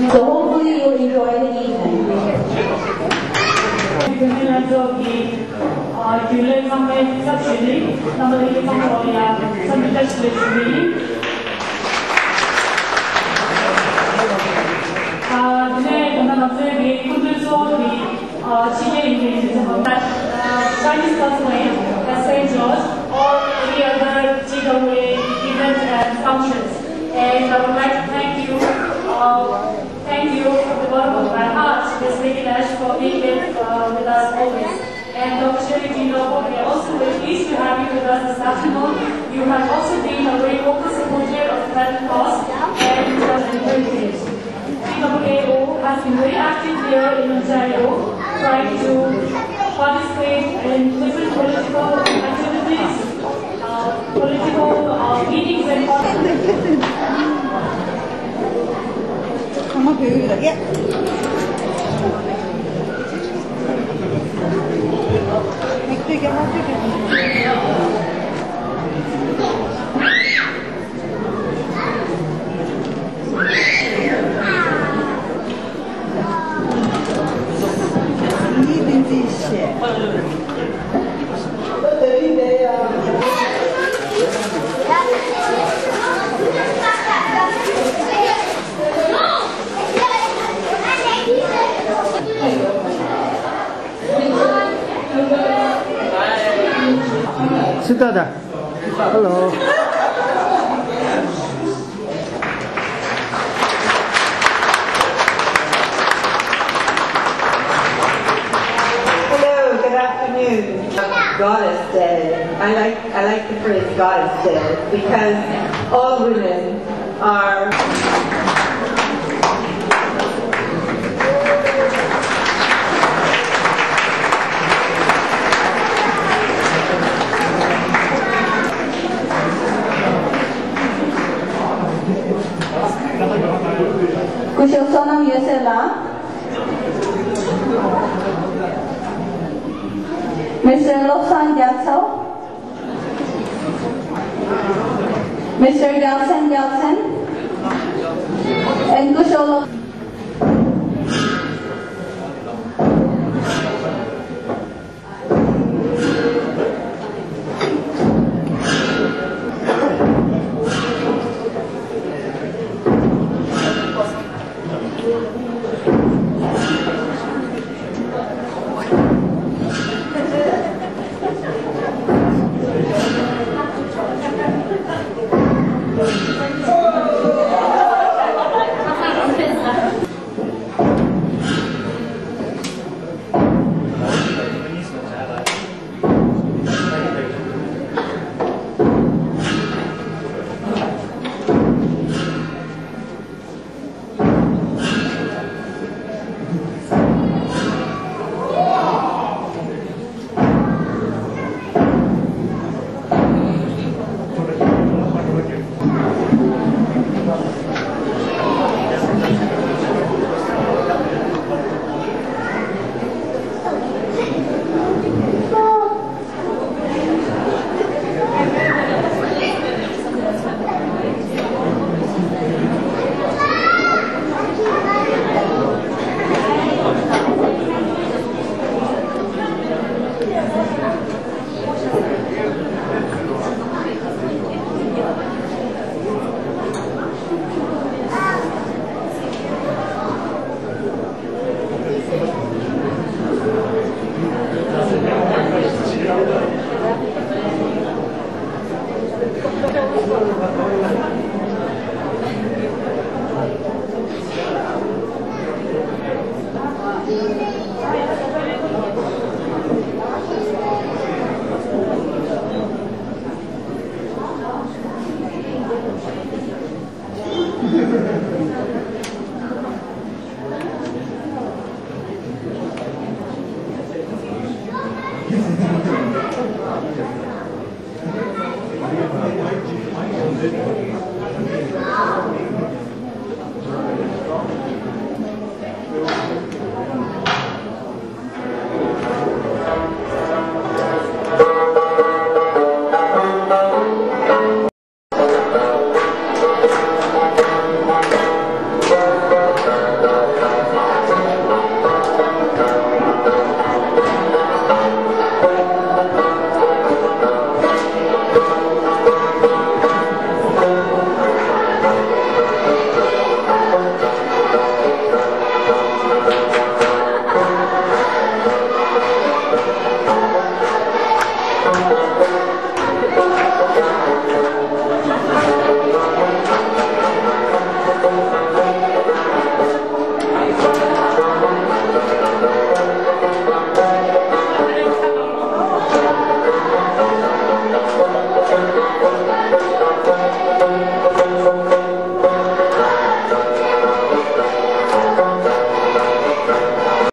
So hopefully you'll enjoy the evening. Chinese Cosplay at St. George or any other GWA events and functions. And I would like to thank you from the bottom of my heart, Ms. Vicky Nash, for being with us always. And Dr. Sherry Gino, we are also very pleased to have you with us this afternoon. You have also been a very vocal supporter of the Red Cross and heritage. GWAO has been very active here in Ontario, trying to participate in different political activities, political meetings and Come up here, yeah. Make bigger, more bigger. Sit down there. Hello. Hello, good afternoon. Goddess Day. I like the phrase Goddess Day because all women are Kushosonam Yosela, Mr. Lobsan Gyatso, Mr. Galsen, and Kusholo.